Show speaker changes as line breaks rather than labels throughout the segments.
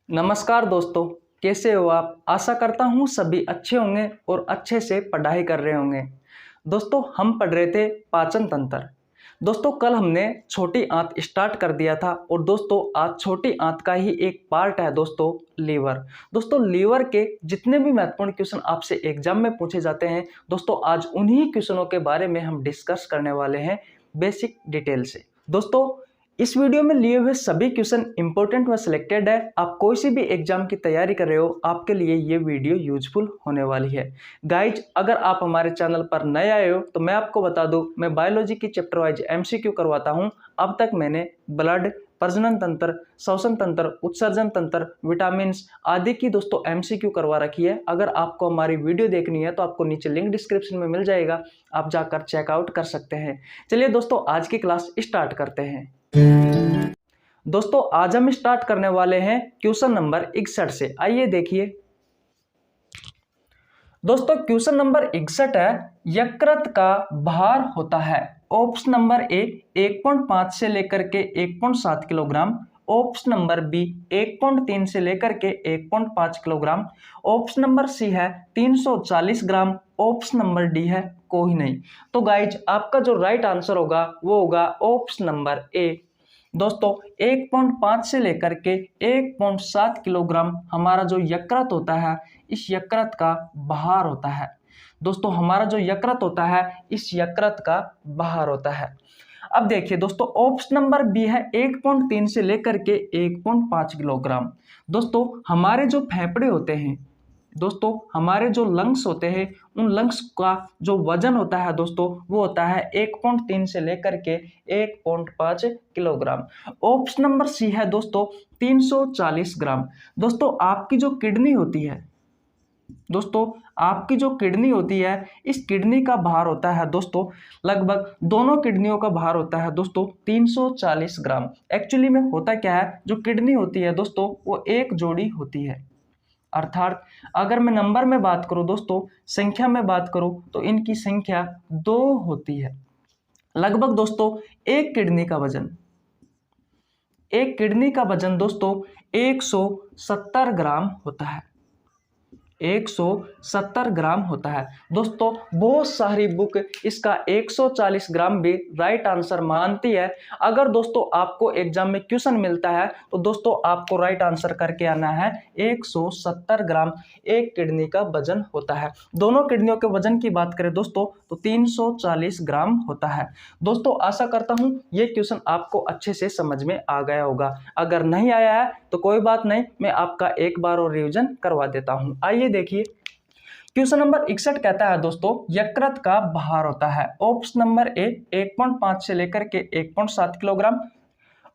नमस्कार दोस्तों, कैसे हो आप। आशा करता हूँ सभी अच्छे होंगे और अच्छे से पढ़ाई कर रहे होंगे। दोस्तों हम पढ़ रहे थे पाचन तंत्र। दोस्तों कल हमने छोटी आंत स्टार्ट कर दिया था और दोस्तों आज छोटी आंत का ही एक पार्ट है दोस्तों लीवर। दोस्तों लीवर के जितने भी महत्वपूर्ण क्वेश्चन आपसे एग्जाम में पूछे जाते हैं दोस्तों आज उन्हीं क्वेश्चनों के बारे में हम डिस्कस करने वाले हैं बेसिक डिटेल से। दोस्तों इस वीडियो में लिए हुए सभी क्वेश्चन इंपॉर्टेंट व सिलेक्टेड है। आप कोई सी भी एग्जाम की तैयारी कर रहे हो आपके लिए ये वीडियो यूजफुल होने वाली है। गाइज अगर आप हमारे चैनल पर नए आए हो तो मैं आपको बता दूं मैं बायोलॉजी की चैप्टर वाइज एमसीक्यू करवाता हूं। अब तक मैंने ब्लड, प्रजनन तंत्र, श्वसन तंत्र, उत्सर्जन तंत्र, विटामिन आदि की दोस्तों एमसीक्यू करवा रखी है। अगर आपको हमारी वीडियो देखनी है तो आपको नीचे लिंक डिस्क्रिप्शन में मिल जाएगा, आप जाकर चेकआउट कर सकते हैं। चलिए दोस्तों आज की क्लास स्टार्ट करते हैं। दोस्तों आज हम स्टार्ट करने वाले हैं क्वेश्चन नंबर 61 से। आइए देखिए दोस्तों क्वेश्चन नंबर 61 है, यकृत का भार होता है। ऑप्शन नंबर ए 1.5 से लेकर के 1.7 किलोग्राम, ऑप्शन नंबर बी 1.3 से लेकर के 1.5 किलोग्राम, ऑप्शन नंबर सी है 340 ग्राम, ऑप्शन नंबर डी है कोई नहीं। तो गाइज आपका जो राइट आंसर होगा वो होगा ऑप्शन नंबर ए। दोस्तों 1.5 से लेकर के 1.7 किलोग्राम हमारा जो यकृत होता है इस यकृत का भार होता है। दोस्तों हमारा जो यकृत होता है इस यकृत का भार होता है। अब देखिए दोस्तों ऑप्शन नंबर बी है 1.3 से लेकर के 1.5 किलोग्राम। दोस्तों हमारे जो फेफड़े होते हैं, दोस्तों हमारे जो लंग्स होते हैं उन लंग्स का जो वजन होता है दोस्तों वो होता है 1.3 से लेकर के 1.5 किलोग्राम। ऑप्शन नंबर सी है दोस्तों 340 ग्राम। दोस्तों आपकी जो किडनी होती है, दोस्तों आपकी जो किडनी होती है इस किडनी का भार होता है दोस्तों लगभग दोनों किडनियों का भार होता है दोस्तों 340 ग्राम। एक्चुअली में होता क्या है, जो किडनी होती है दोस्तों वो एक जोड़ी होती है, अर्थात अगर मैं नंबर में बात करूं दोस्तों, संख्या में बात करूं तो इनकी संख्या 2 होती है। लगभग दोस्तों एक किडनी का वजन दोस्तों 170 ग्राम होता है। 170 ग्राम होता है। दोस्तों बहुत सारी बुक इसका 140 ग्राम भी राइट आंसर मानती है। अगर दोस्तों आपको एग्जाम में क्वेश्चन मिलता है तो दोस्तों आपको राइट आंसर करके आना है 170 ग्राम एक किडनी का वजन होता है। दोनों किडनियों के वजन की बात करें दोस्तों तो 340 ग्राम होता है। दोस्तों आशा करता हूं ये क्वेश्चन आपको अच्छे से समझ में आ गया होगा। अगर नहीं आया है तो कोई बात नहीं, मैं आपका एक बार और रिवीजन करवा देता हूं। आइए देखिए क्वेश्चन नंबर 61 कहता है दोस्तों यकृत का भार होता है। ऑप्शन नंबर ए 1.5 से लेकर के 1.7 किलोग्राम,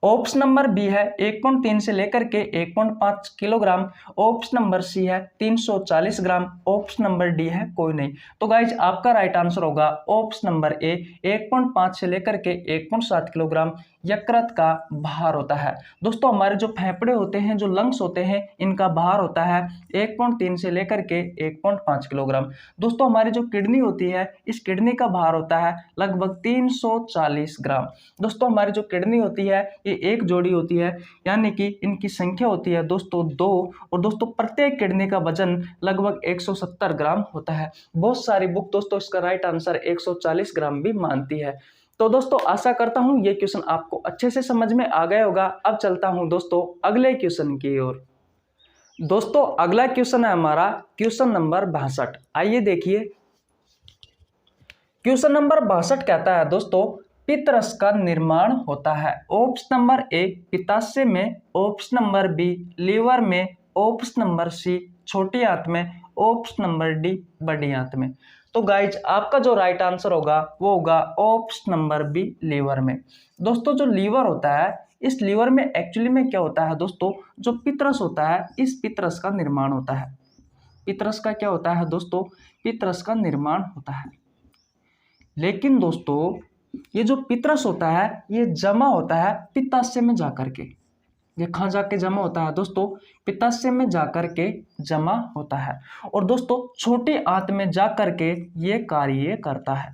ऑप्शन नंबर बी है 1.3 से लेकर के 1.5 किलोग्राम, ऑप्शन नंबर सी है 340 ग्राम, ऑप्शन नंबर डी है कोई नहीं। तो गाइज आपका राइट आंसर होगा ऑप्शन नंबर ए 1.5 से लेकर के 1.7 किलोग्राम यकृत का भार होता है। दोस्तों हमारे जो फेफड़े होते हैं, जो लंग्स होते हैं, इनका भार होता है 1.3 से लेकर के 1.5 किलोग्राम। दोस्तों हमारी जो किडनी होती है इस किडनी का भार होता है लगभग 340 ग्राम। दोस्तों हमारी जो किडनी होती है ये एक जोड़ी होती है, यानी कि इनकी संख्या होती है दोस्तों 2, और दोस्तों प्रत्येक किडनी का वजन लगभग 170 ग्राम होता है। बहुत सारी बुक दोस्तों इसका राइट आंसर 140 ग्राम भी मानती है। तो दोस्तों आशा करता हूं ये क्वेश्चन आपको अच्छे से समझ में आ गया होगा। अब चलता हूं दोस्तों अगले क्वेश्चन की ओर। दोस्तों अगला क्वेश्चन है हमारा क्वेश्चन नंबर 62। आइए देखिए क्वेश्चन नंबर 62 कहता है दोस्तों पित्तरस का निर्माण होता है। ऑप्शन नंबर ए पित्ताशय में, ऑप्शन नंबर बी लीवर में, ऑप्शन नंबर सी छोटी आंत में, ऑप्शन नंबर डी बड़ी आंत में। तो गाइज आपका जो राइट आंसर होगा वो होगा ऑप्शन नंबर बी लीवर में। दोस्तों जो लीवर होता है इस लीवर में एक्चुअली में क्या होता है दोस्तों, जो पित्तरस होता है इस पित्तरस का निर्माण होता है। पित्तरस का क्या होता है दोस्तों, पित्तरस का निर्माण होता है। लेकिन दोस्तों ये जो पित्तरस होता है ये जमा होता है पित्ताशय में जाकर के। ये कहाँ जाके जमा होता है दोस्तों, पित्ताशय में जाकर के जमा होता है, और दोस्तों छोटी आंत में जाकर के ये कार्य करता है।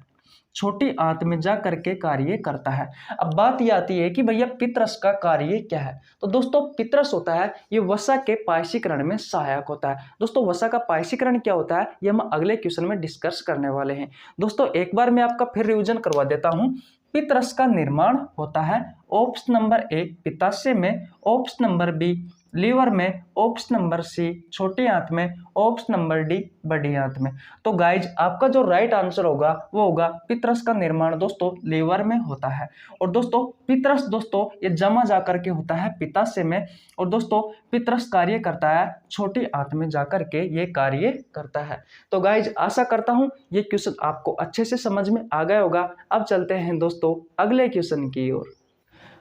छोटी आंत में जा करके कार्य करता है। अब बात ये आती है कि भैया पितरस का कार्य क्या है। तो दोस्तों पितरस होता है ये वसा के पायसीकरण में सहायक होता है। दोस्तों वसा का पायसीकरण क्या होता है ये हम अगले क्वेश्चन में डिस्कस करने वाले हैं। दोस्तों एक बार मैं आपका फिर रिवीजन करवा देता हूं। पितरस का निर्माण होता है ऑप्शन नंबर ए पित्ताशय में, ऑप्शन नंबर बी लीवर में, ऑप्शन नंबर सी छोटी आंत में, ऑप्शन नंबर डी बड़ी आंत में। तो गाइज आपका जो राइट आंसर होगा वो होगा पितरस का निर्माण दोस्तों लीवर में होता है। और दोस्तों पितरस दोस्तों ये जमा जाकर के होता है पित्ताशय में, और दोस्तों पितरस कार्य करता है छोटी आंत में जाकर के ये कार्य करता है। तो गाइज आशा करता हूं ये क्वेश्चन आपको अच्छे से समझ में आ गया होगा। अब चलते हैं दोस्तों अगले क्वेश्चन की ओर।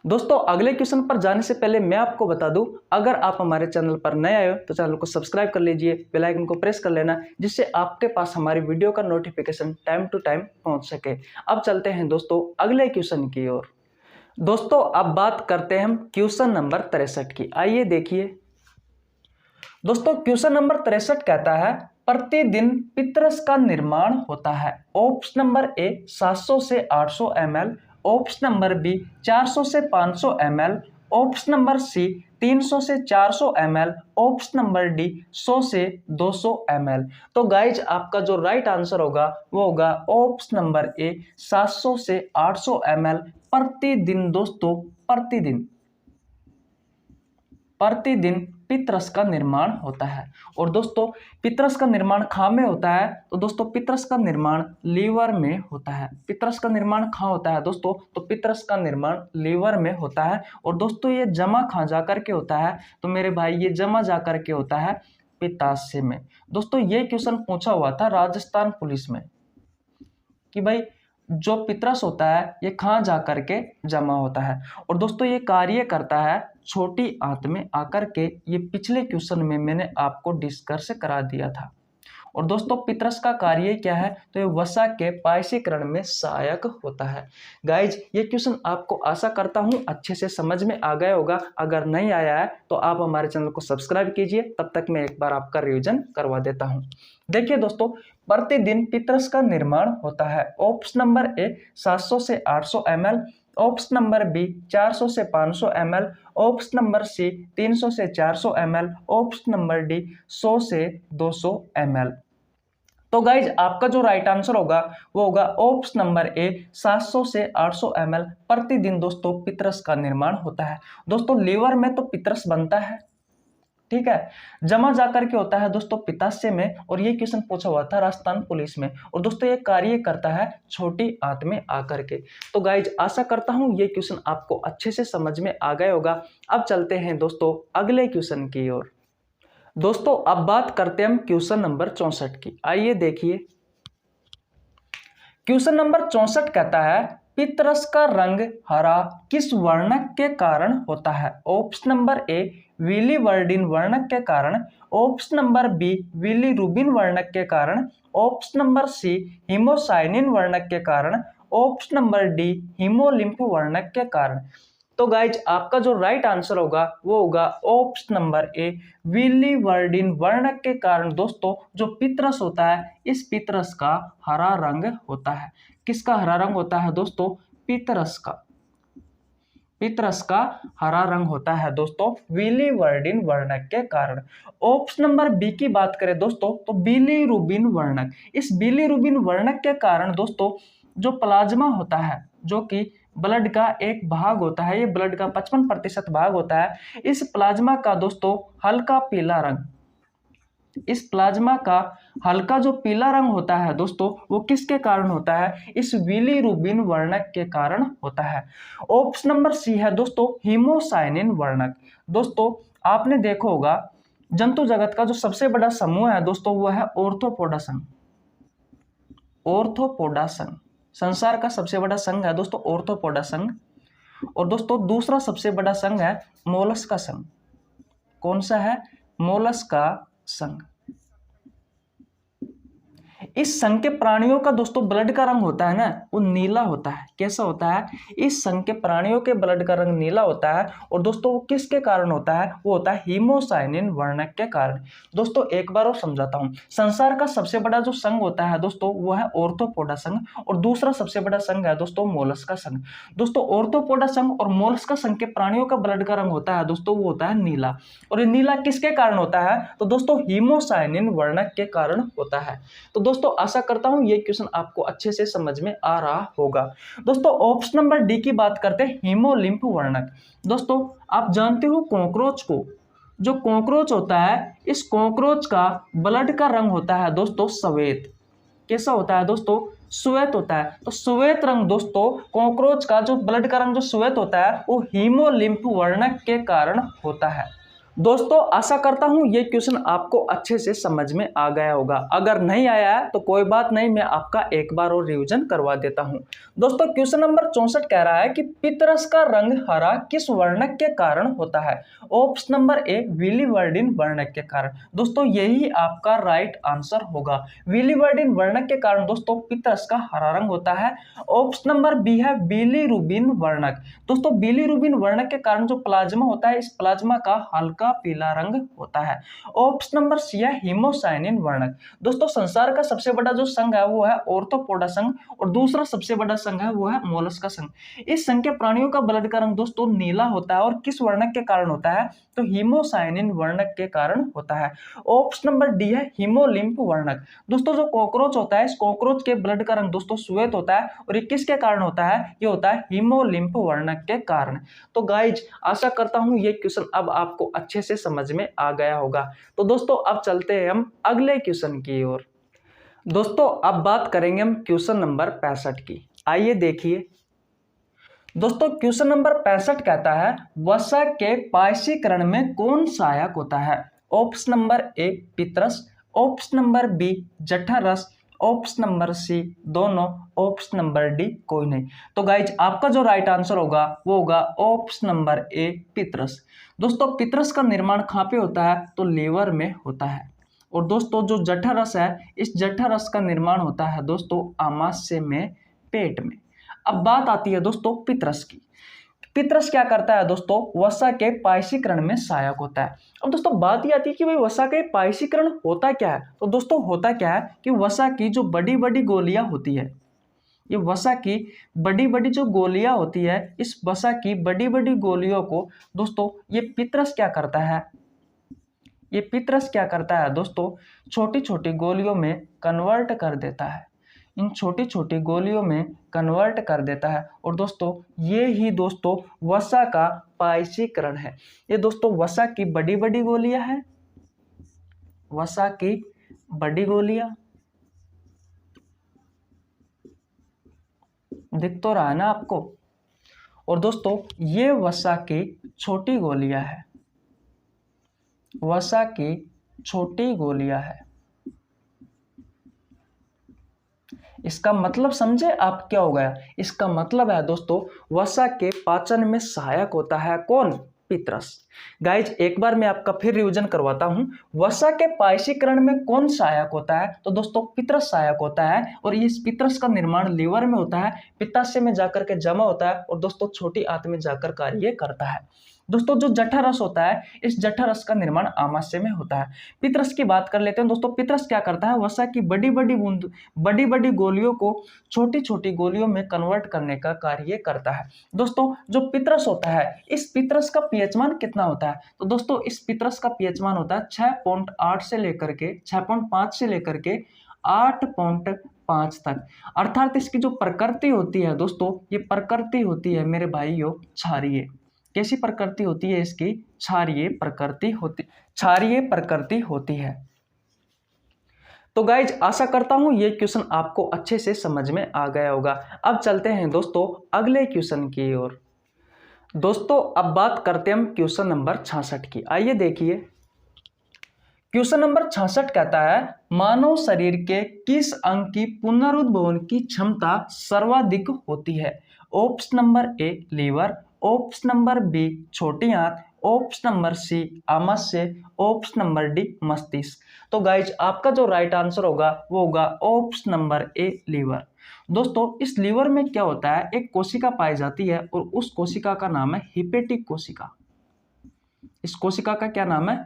दोस्तों अगले क्वेश्चन पर जाने से पहले मैं आपको बता दूं, अगर आप हमारे चैनल पर नए आए हो तो चैनल को सब्सक्राइब कर लीजिए, बेल आइकन को प्रेस कर लेना, जिससे आपके पास हमारी वीडियो का नोटिफिकेशन टाइम टू टाइम पहुंच सके। अब चलते हैं दोस्तों अगले क्वेश्चन की ओर। दोस्तों अब बात करते हैं हम क्वेश्चन नंबर 63 की। आइए देखिए दोस्तों क्वेश्चन नंबर 63 कहता है प्रतिदिन पितरस का निर्माण होता है। ऑप्शन नंबर ए 700 से 800 ml, ऑप्शन नंबर बी 400 से 500 ml, ऑप्शन नंबर सी 300 से 400 ml, ऑप्शन नंबर डी 100 से 200 ml। तो गाइज आपका जो राइट आंसर होगा वो होगा ऑप्शन नंबर ए 700 से 800 ml प्रतिदिन। दोस्तों प्रतिदिन पितरस का निर्माण होता है। और दोस्तों पितरस का निर्माण कहाँ में होता है, तो दोस्तों पितरस का निर्माण लीवर में होता है। पितरस का निर्माण कहाँ होता है दोस्तों, तो पितरस का निर्माण लीवर में होता है। और दोस्तों ये जमा कहाँ जा करके होता है, तो मेरे भाई ये जमा जा करके होता है पित्ताशय में। दोस्तों ये क्वेश्चन पूछा हुआ था राजस्थान पुलिस में कि भाई जो पितरस होता है ये कहाँ जा करके जमा होता है। और दोस्तों ये कार्य करता है छोटी आंत में आकर के। ये पिछले क्वेश्चन में मैंने आपको डिस्कस करा दिया था। और दोस्तों पितरस का कार्य क्या है, तो ये वसा के पायसीकरण में सहायक होता है। गाइज ये क्वेश्चन आपको आशा करता हूं अच्छे से समझ में आ गया होगा। अगर नहीं आया है तो आप हमारे चैनल को सब्सक्राइब कीजिए, तब तक मैं एक बार आपका रिवीजन करवा देता हूं। देखिए दोस्तों प्रतिदिन पितरस का निर्माण होता है। ऑप्शन नंबर ए 700 से 800 ml, ऑप्शन नंबर बी 400 से 500 ml, ऑप्शन नंबर सी 300 से 400 ml, ऑप्शन नंबर डी 100 से 200 ml। तो गाइज आपका जो राइट आंसर होगा वो होगा ऑप्शन नंबर ए 700 से 800 ml प्रतिदिन दोस्तों पितरस का निर्माण होता है। दोस्तों लीवर में तो पितरस बनता है, ठीक है, जमा जाकर के होता है दोस्तों पित्ताशय में। और ये क्वेश्चन पूछा हुआ था राजस्थान पुलिस में। और दोस्तों ये कार्य करता है छोटी आंत में आकर के। तो गाइज आशा करता हूं ये क्वेश्चन आपको अच्छे से समझ में आ गया होगा। अब चलते हैं दोस्तों अगले क्वेश्चन की ओर। दोस्तों अब बात करते हैं हम क्वेश्चन नंबर 64 की। आइए देखिए क्वेश्चन नंबर 64 कहता है पितरस का रंग हरा किस वर्णक के कारण होता है। ऑप्शन नंबर ए विलिवर्डिन वर्णक के कारण, ऑप्शन नंबर बी विलिरुबिन वर्णक के कारण, ऑप्शन नंबर सी हीमोसाइनिन वर्णक के कारण, ऑप्शन नंबर डी हीमोलिम्फ वर्णक के कारण। तो गाइज आपका जो राइट आंसर होगा वो होगा ऑप्शन नंबर ए विलिवर्डिन वर्णक के कारण। दोस्तों जो पितरस होता है इस पितरस का हरा रंग होता है। किसका हरा रंग होता है दोस्तों, पितरस का हरा रंग होता है दोस्तों विलिवर्डिन वर्णक के कारण। ऑप्शन नंबर बी की बात करें दोस्तों तो बिलिरुबिन वर्णक। इस बिलिरुबिन वर्णक के कारण दोस्तों जो प्लाज्मा होता है जो कि ब्लड का एक भाग होता है, ये ब्लड का 55% भाग होता है, इस प्लाज्मा का दोस्तों हल्का पीला रंग, इस प्लाज्मा का हल्का जो पीला रंग होता है दोस्तों वो किसके कारण होता है, इस बिलिरुबिन वर्णक के कारण होता है। ऑप्शन नंबर सी है दोस्तों हीमोसाइनिन वर्णक। दोस्तों आपने देखा होगा जंतु जगत का जो सबसे बड़ा समूह है दोस्तों वो है ऑर्थोपोडा संघ। ऑर्थोपोडा संघ संसार का सबसे बड़ा संघ है दोस्तों ऑर्थोपोडा संघ। और दोस्तों दूसरा सबसे बड़ा संघ है मोलस्का संघ। कौन सा है, मोलस्का संघ। इस संघ के प्राणियों का दोस्तों ब्लड का रंग होता है ना, वो नीला होता है। कैसा होता है? इस संघ के प्राणियों के ब्लड का रंग नीला होता है। और दोस्तों वो किसके कारण होता है? वो होता है हीमोसाइनिन वर्णक के कारण। दोस्तों एक बार और समझाता हूँ। संसार का सबसे बड़ा जो संघ होता है दोस्तों वो है ऑर्थोपोडा संघ, और दूसरा सबसे बड़ा संघ है दोस्तों मोलस्का संघ। दोस्तों ऑर्थोपोडा संघ और मोलस्का संघ के प्राणियों का ब्लड का रंग होता है दोस्तों वो होता है नीला। और ये नीला किसके कारण होता है? तो दोस्तों हीमोसाइनिन वर्णक के कारण होता है। तो दोस्तों आशा करता हूं ये क्वेश्चन आपको अच्छे से समझ में आ रहा होगा। दोस्तों ऑप्शन नंबर डी की बात करते हैं, हीमोलिम्फ वर्णक। दोस्तों आप जानते हो कॉकरोच को, जो कॉकरोच होता है, इस कॉकरोच का ब्लड का रंग होता है दोस्तों श्वेत। कैसा होता है दोस्तों? श्वेत होता है। तो श्वेत रंग दोस्तों, कॉकरोच का जो ब्लड का रंग जो श्वेत होता है वो हीमोलिम्फ वर्णक के कारण होता है। दोस्तों आशा करता हूं ये क्वेश्चन आपको अच्छे से समझ में आ गया होगा। अगर नहीं आया है तो कोई बात नहीं, मैं आपका एक बार और रिवीजन करवा देता हूं। दोस्तों क्वेश्चन नंबर 64 कह रहा है कि पितरस का रंग हरा किस वर्णक के कारण होता है? ऑप्शन नंबर ए विलिवर्डिन वर्णक के कारण। दोस्तों यही आपका राइट आंसर होगा। विलिवर्डिन वर्णक के कारण दोस्तों पितरस का हरा रंग होता है। ऑप्शन नंबर बी है बिलीरुबिन वर्णक। दोस्तों बिलीरुबिन वर्णक के कारण जो प्लाज्मा होता है, इस प्लाज्मा का हल्का पीला रंग होता है। ऑप्शन नंबर सी है हीमोसाइनिन वर्णक। दोस्तों संसार का सबसे बड़ा जो संघ है वो है ऑर्थोपोडा संघ, और दूसरा सबसे बड़ा संघ है वो है मोलस्का संघ। इस संघ के प्राणियों का ब्लड का रंग दोस्तों नीला होता है, और किस वर्णक के कारण होता है? तो हीमोसाइनिन वर्णक के कारण होता है। ऑप्शन नंबर डी है हीमोलिम्फ वर्णक। दोस्तों जो कॉकरोच होता है, इस कॉकरोच के ब्लड का रंग दोस्तों श्वेत होता है, और ये किसके कारण होता है? ये होता है हीमोलिम्फ वर्णक के कारण। तो गाइज आशा करता हूं ये क्वेश्चन अब आपको अच्छे से समझ में आ गया होगा। तो दोस्तों अब चलते हैं हम अगले क्वेश्चन की ओर। दोस्तों अब बात करेंगे हम क्वेश्चन नंबर 65 की। आइए देखिए दोस्तों, क्वेश्चन नंबर 65 कहता है वसा के पायसीकरण में कौन सहायक होता है? ऑप्शन नंबर ए पितरस, ऑप्शन नंबर बी जठरस, ऑप्शन नंबर सी दोनों, ऑप्शन नंबर डी कोई नहीं। तो गाइज आपका जो राइट आंसर होगा वो होगा ऑप्शन नंबर ए पितरस। दोस्तों पितरस का निर्माण कहाँ पे होता है? तो लीवर में होता है। और दोस्तों जो जठरस है, इस जठरस का निर्माण होता है दोस्तों आमाशय में, पेट में। अब बात आती है दोस्तों पितरस की। पितरस क्या करता है दोस्तों? वसा के पायसीकरण में सहायक होता है। अब दोस्तों बात ये आती है कि भाई वसा के पायसीकरण होता क्या है? तो दोस्तों होता क्या है कि वसा की जो बड़ी बड़ी गोलियां होती है, ये वसा की बड़ी बड़ी जो गोलियां होती है, इस वसा की बड़ी बड़ी गोलियों को दोस्तों ये पितरस क्या करता है? ये पितरस क्या करता है दोस्तों? छोटी छोटी गोलियों में कन्वर्ट कर देता है। इन छोटी छोटी गोलियों में कन्वर्ट कर देता है। और दोस्तों ये ही दोस्तों वसा का पायसीकरण है। ये दोस्तों वसा की बड़ी बड़ी गोलियां हैं, वसा की बड़ी गोलियां, दिख तो रहा है ना आपको? और दोस्तों ये वसा की छोटी गोलियां है, वसा की छोटी गोलियां है। इसका मतलब समझे आप क्या हो गया? इसका मतलब है दोस्तों वसा के पाचन में सहायक होता है कौन? पितरस। गाइज एक बार मैं आपका फिर रिवीजन करवाता हूं। वसा के पायसीकरण में कौन सहायक होता है? तो दोस्तों पितरस सहायक होता है, और इस पितरस का निर्माण लीवर में होता है, पित्ताशय में जाकर के जमा होता है, और दोस्तों छोटी आंत में जाकर कार्य करता है। दोस्तों जो जठरस होता है, इस जठरस का निर्माण आमाशय में होता है। पितरस की बात कर लेते हैं दोस्तों। पितरस क्या करता है? वसा की बड़ी बड़ी बूंद, बड़ी बड़ी गोलियों को छोटी छोटी गोलियों में कन्वर्ट करने का कार्य करता है। दोस्तों जो पितरस होता है, इस पितरस का पीएच मान कितना होता है? तो दोस्तों इस पितरस का पीएच मान होता है 6.8 से लेकर के 6.5 से लेकर के 8.5 तक। अर्थात इसकी जो प्रकृति होती है दोस्तों, ये प्रकृति होती है मेरे भाइयों क्षारीय। कैसी प्रकृति होती है इसकी? क्षारीय प्रकृति होती है। तो गाइज आशा करता हूं ये क्वेश्चन आपको अच्छे से समझ में आ गया होगा। अब चलते हैं दोस्तों अगले क्वेश्चन की ओर। दोस्तों अब बात करते हैं हम क्वेश्चन नंबर 66 की। आइए देखिए क्वेश्चन नंबर 66 कहता है मानव शरीर के किस अंग की पुनरुद्भवन की क्षमता सर्वाधिक होती है? Option number A liver, option number B छोटी आंत, ऑप्शन नंबर सी आमाशय, ऑप्शन नंबर डी मस्तिष्क। तो गाइज आपका जो राइट आंसर होगा वो होगा ऑप्शन नंबर ए लीवर। दोस्तों इस लीवर में क्या होता है, एक कोशिका पाई जाती है और उस कोशिका का नाम है हिपेटिक कोशिका। इस कोशिका का क्या नाम है,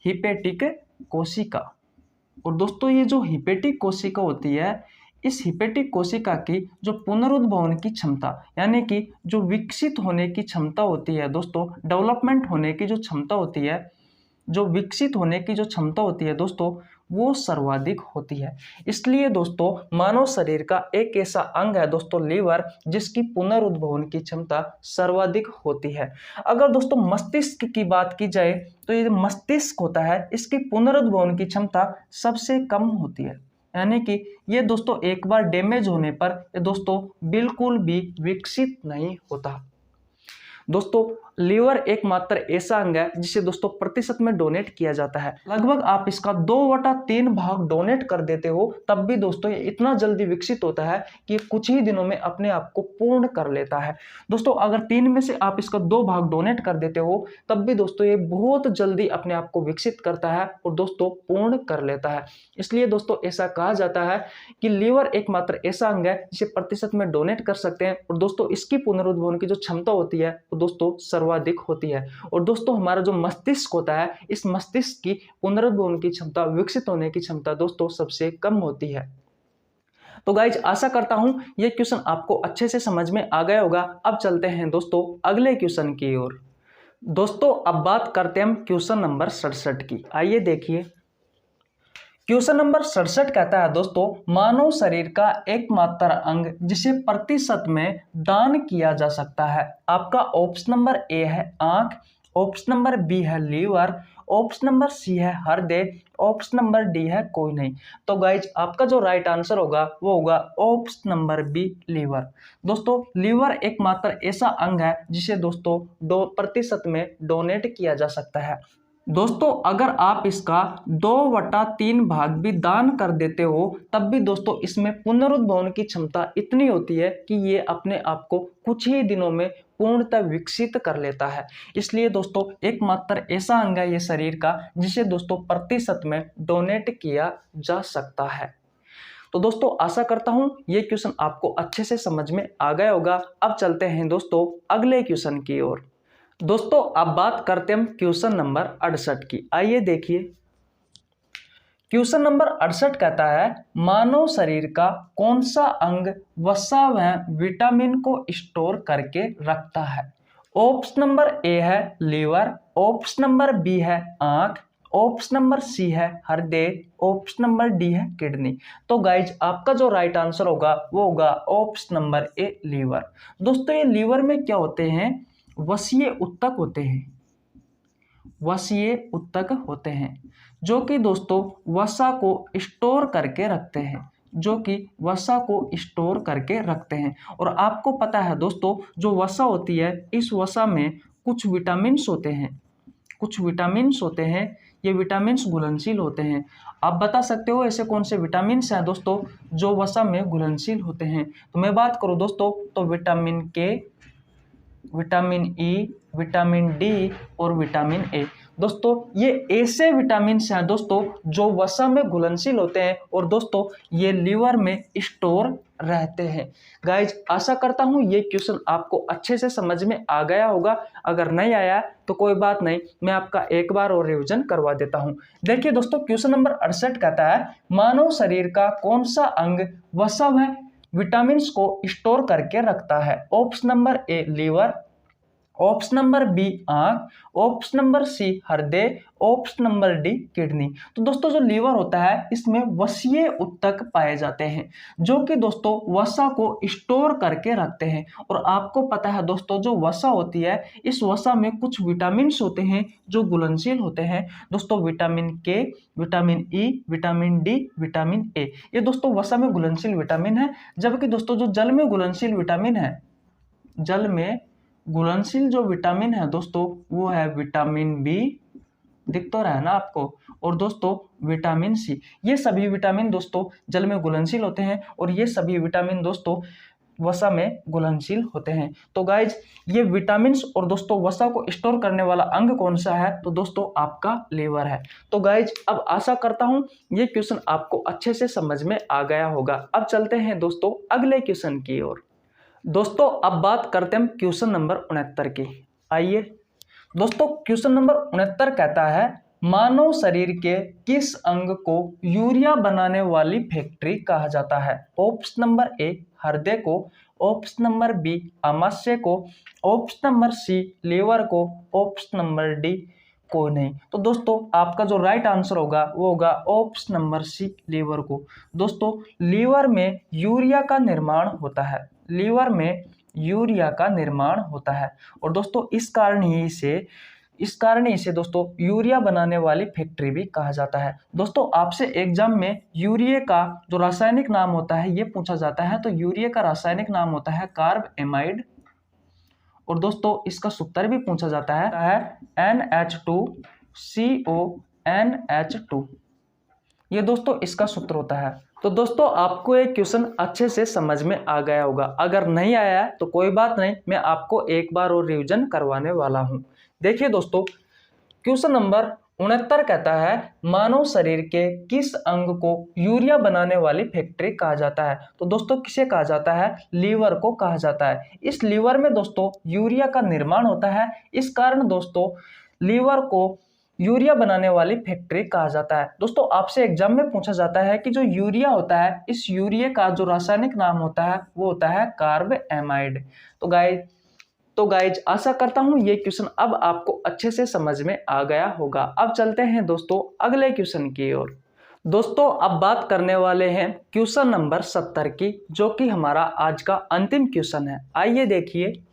हिपेटिक कोशिका। और दोस्तों ये जो हिपेटिक कोशिका होती है, इस हिपेटिक कोशिका की जो पुनरुद्भवन की क्षमता यानी कि जो विकसित होने की क्षमता होती है दोस्तों, डेवलपमेंट होने की जो क्षमता होती है, जो विकसित होने की जो क्षमता होती है दोस्तों, वो सर्वाधिक होती है। इसलिए दोस्तों मानव शरीर का एक ऐसा अंग है दोस्तों लीवर, जिसकी पुनरुद्भवन की क्षमता सर्वाधिक होती है। अगर दोस्तों मस्तिष्क की बात की जाए तो ये मस्तिष्क होता है, इसकी पुनरुद्भवन की क्षमता सबसे कम होती है, यानी कि ये दोस्तों एक बार डैमेज होने पर ये दोस्तों बिल्कुल भी विकसित नहीं होता। दोस्तों लीवर एकमात्र ऐसा अंग है जिसे दोस्तों प्रतिशत में डोनेट किया जाता है। लगभग आप इसका 2/3 भाग डोनेट कर देते हो, तब भी दोस्तों ये इतना जल्दी विकसित होता है कि कुछ ही दिनों में अपने आप को पूर्ण कर लेता है। दोस्तों अगर 3 में से आप इसका 2 भाग डोनेट कर देते हो, तब भी दोस्तों ये बहुत जल्दी अपने आप को विकसित करता है और दोस्तों पूर्ण कर लेता है। इसलिए दोस्तों ऐसा कहा जाता है कि लीवर एकमात्र ऐसा अंग है जिसे प्रतिशत में डोनेट कर सकते हैं और दोस्तों इसकी पुनरुद्भवन की जो क्षमता होती है वो दोस्तों सर्वाधिक होती है। और दोस्तों हमारा जो मस्तिष्क होता है, इस मस्तिष्क की पुनरुद्भवन की क्षमता, विकसित होने की क्षमता दोस्तों सबसे कम होती है। तो गाइज आशा करता हूं ये क्वेश्चन आपको अच्छे से समझ में आ गया होगा। अब चलते हैं दोस्तों अगले क्वेश्चन की ओर। दोस्तों अब बात करते हैं हम क्वेश्चन नंबर 67 की। आइए देखिए क्वेश्चन नंबर 67 कहता है दोस्तों, मानव शरीर का एकमात्र अंग जिसे प्रतिशत में दान किया जा सकता है। आपका ऑप्शन नंबर ए है आंख, ऑप्शन नंबर बी है लीवर, ऑप्शन नंबर सी है हृदय, ऑप्शन नंबर डी है कोई नहीं। तो गाइज आपका जो राइट आंसर होगा वो होगा ऑप्शन नंबर बी लीवर। दोस्तों लीवर एकमात्र ऐसा अंग है जिसे दोस्तों 2% में डोनेट किया जा सकता है। दोस्तों अगर आप इसका 2/3 भाग भी दान कर देते हो, तब भी दोस्तों इसमें पुनरुद्भवन की क्षमता इतनी होती है कि ये अपने आप को कुछ ही दिनों में पूर्णतः विकसित कर लेता है। इसलिए दोस्तों एकमात्र ऐसा अंग है ये शरीर का जिसे दोस्तों प्रतिशत में डोनेट किया जा सकता है। तो दोस्तों आशा करता हूं ये क्वेश्चन आपको अच्छे से समझ में आ गया होगा। अब चलते हैं दोस्तों अगले क्वेश्चन की ओर। दोस्तों अब बात करते हैं हम क्वेश्चन नंबर 68 की। आइए देखिए क्वेश्चन नंबर 68 कहता है, मानव शरीर का कौन सा अंग वसा व विटामिन को स्टोर करके रखता है। ऑप्शन नंबर ए है लीवर, ऑप्शन नंबर बी है आंख, ऑप्शन नंबर सी है हृदय, ऑप्शन नंबर डी है किडनी। तो गाइज आपका जो राइट आंसर होगा वो होगा ऑप्शन नंबर ए लीवर। दोस्तों ये लीवर में क्या होते हैं, वसीय उत्तक होते हैं, वसीय उत्तक होते हैं जो कि दोस्तों वसा को स्टोर करके रखते हैं, जो कि वसा को स्टोर करके रखते हैं। और आपको पता है दोस्तों जो वसा होती है, इस वसा में कुछ विटामिन्स होते हैं, कुछ विटामिन्स होते हैं, ये विटामिन्स घुलनशील होते हैं। आप बता सकते हो ऐसे कौन से विटामिन्स हैं दोस्तों जो वसा में घुलनशील होते हैं। तो मैं बात करूं दोस्तों तो विटामिन के, विटामिन ई, विटामिन डी और विटामिन ए। दोस्तों ये ऐसे विटामिन हैं दोस्तों जो वसा में घुलनशील होते हैं और दोस्तों ये लीवर में स्टोर रहते हैं। गाइज आशा करता हूं ये क्वेश्चन आपको अच्छे से समझ में आ गया होगा। अगर नहीं आया तो कोई बात नहीं, मैं आपका एक बार और रिवीजन करवा देता हूं। देखिए दोस्तों क्वेश्चन नंबर 68 कहता है, मानव शरीर का कौन सा अंग वसा व विटामिन को स्टोर करके रखता है। Option number A liver, option number B आंख, ऑप्शन नंबर सी हृदय, ऑप्शन नंबर डी किडनी। तो दोस्तों जो लीवर होता है इसमें वसीय उत्तक पाए जाते हैं जो कि दोस्तों वसा को स्टोर करके रखते हैं। और आपको पता है दोस्तों जो वसा होती है, इस वसा में कुछ विटामिन होते हैं जो घुलनशील होते हैं दोस्तों, विटामिन के, vitamin E, vitamin D, vitamin A. ये दोस्तों वसा में घुलनशील विटामिन है। जबकि दोस्तों जो जल में घुलनशील विटामिन है, जल में घुलनशील जो विटामिन है दोस्तों वो है विटामिन बी, दिख तो रहा है ना आपको, और दोस्तों विटामिन सी। ये सभी विटामिन दोस्तों जल में घुलनशील होते हैं और ये सभी विटामिन दोस्तों वसा में घुलनशील होते हैं। तो गाइज ये विटामिन्स और दोस्तों वसा को स्टोर करने वाला अंग कौन सा है, तो दोस्तों आपका लीवर है। तो गाइज अब आशा करता हूं ये क्वेश्चन आपको अच्छे से समझ में आ गया होगा। अब चलते हैं दोस्तों अगले क्वेश्चन की ओर। दोस्तों अब बात करते हैं क्वेश्चन नंबर 69 की। आइए दोस्तों, क्वेश्चन नंबर 69 कहता है मानव शरीर के किस अंग को यूरिया बनाने वाली फैक्ट्री कहा जाता है। ऑप्शन नंबर ए हृदय को, ऑप्शन नंबर बी आमाशय को, ऑप्शन नंबर सी लीवर को, ऑप्शन नंबर डी कोई नहीं। तो दोस्तों आपका जो राइट आंसर होगा वो होगा ऑप्शन नंबर सी लीवर को। दोस्तों लीवर में यूरिया का निर्माण होता है, लीवर में यूरिया का निर्माण होता है। और दोस्तों इस कारण ही इसे दोस्तों यूरिया बनाने वाली फैक्ट्री भी कहा जाता है। दोस्तों आपसे एग्जाम में यूरिया का जो रासायनिक नाम होता है ये पूछा जाता है। तो यूरिया का रासायनिक नाम होता है कार्ब एमाइड। और दोस्तों इसका सूत्र भी पूछा जाता है NH2CONH2। ये दोस्तों इसका सूत्र होता है। तो दोस्तों आपको ये क्वेश्चन अच्छे से समझ में आ गया होगा। अगर नहीं आया है तो कोई बात नहीं, मैं आपको एक बार और रिवीजन करवाने वाला हूं। देखिए दोस्तों क्वेश्चन नंबर 69 कहता है मानव शरीर के किस अंग को यूरिया बनाने वाली फैक्ट्री कहा जाता है। तो दोस्तों किसे कहा जाता है, लीवर को कहा जाता है। इस लीवर में दोस्तों यूरिया का निर्माण होता है, इस कारण दोस्तों लीवर को यूरिया बनाने वाली फैक्ट्री कहा जाता है। दोस्तों आपसे एग्जाम में पूछा जाता है कि जो यूरिया होता है इस यूरिया का जो रासायनिक नाम होता है वो होता है कार्ब एमाइड। तो गाइज आशा करता हूं ये क्वेश्चन अब आपको अच्छे से समझ में आ गया होगा। अब चलते हैं दोस्तों अगले क्वेश्चन की ओर। दोस्तों अब बात करने वाले हैं क्वेश्चन नंबर 70 की, जो कि हमारा आज का अंतिम क्वेश्चन है। आइए देखिए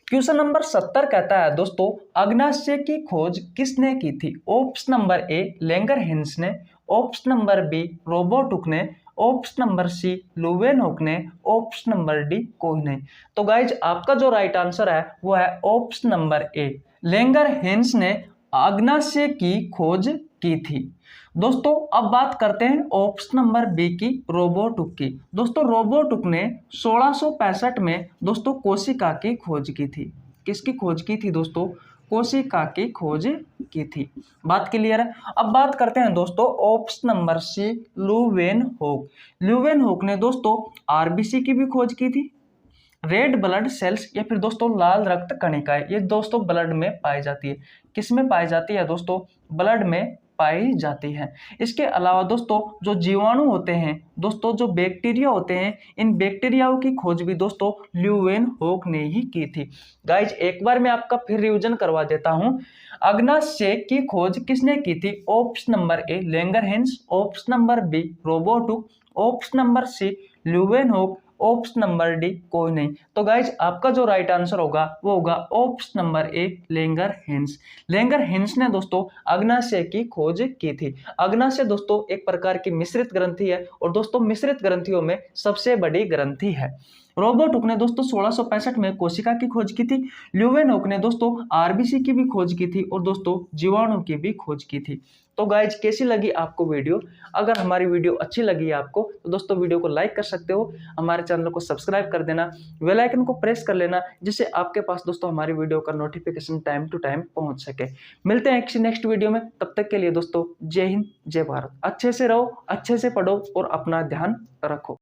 क्वेश्चन नंबर 70 कहता है दोस्तों अग्न्याशय की खोज किसने की थी। ऑप्शन नंबर ए लैंगरहैंस ने, option number B Robert Hooke ने, ऑप्शन नंबर सी लुवेनहुक ने, ऑप्शन नंबर डी कोई नहीं। तो गाइज आपका जो राइट आंसर है वो है ऑप्शन नंबर ए लैंगरहैंस ने अग्न्याशय की खोज की थी। दोस्तों अब बात करते हैं ऑप्शन नंबर बी की रॉबर्ट हुक की। दोस्तों रॉबर्ट हुक ने 1665 में दोस्तों कोशिका की खोज की थी। किसकी खोज की थी दोस्तों, कोशिका की खोज की थी। बात क्लियर है। अब बात करते हैं दोस्तों ऑप्शन नंबर सी लुवेनहुक। लुवेनहुक ने दोस्तों आरबीसी की भी खोज की थी। रेड ब्लड सेल्स या फिर दोस्तों लाल रक्त कणिकाएं ये दोस्तों ब्लड में पाई जाती है। किस में पाई जाती है दोस्तों, ब्लड में पाई जाती है। इसके अलावा दोस्तों जो जीवाणु होते हैं दोस्तों, जो बैक्टीरिया होते हैं, इन बैक्टीरियाओं की खोज भी दोस्तों ल्यूवेनहुक ने ही की थी। गाइज एक बार मैं आपका फिर रिवीजन करवा देता हूं। अग्न्याशय की खोज किसने की थी। Option number A Langerhans, option number B Robert Hooke, option number C Leeuwenhoek, option number D कोई नहीं। तो गाइज आपका जो राइट आंसर होगा वो होगा option number A Langerhans. Langerhans ने दोस्तों अग्न्याशय की खोज की थी। अग्न्याशय दोस्तों एक प्रकार की मिश्रित ग्रंथि है और दोस्तों मिश्रित ग्रंथियों में सबसे बड़ी ग्रंथि है। रॉबर्ट हुक ने दोस्तों 1665 में कोशिका की खोज की थी। ल्यूवेनहुक ने दोस्तों आरबीसी की भी खोज की थी और दोस्तों जीवाणु की भी खोज की थी। तो गाइज कैसी लगी आपको वीडियो। अगर हमारी वीडियो अच्छी लगी आपको तो दोस्तों वीडियो को लाइक कर सकते हो, हमारे चैनल को सब्सक्राइब कर देना, बेल आइकन को प्रेस कर लेना, जिससे आपके पास दोस्तों हमारी वीडियो का नोटिफिकेशन टाइम टू टाइम पहुंच सके। मिलते हैं किसी नेक्स्ट वीडियो में, तब तक के लिए दोस्तों जय हिंद जय भारत। अच्छे से रहो, अच्छे से पढ़ो और अपना ध्यान रखो।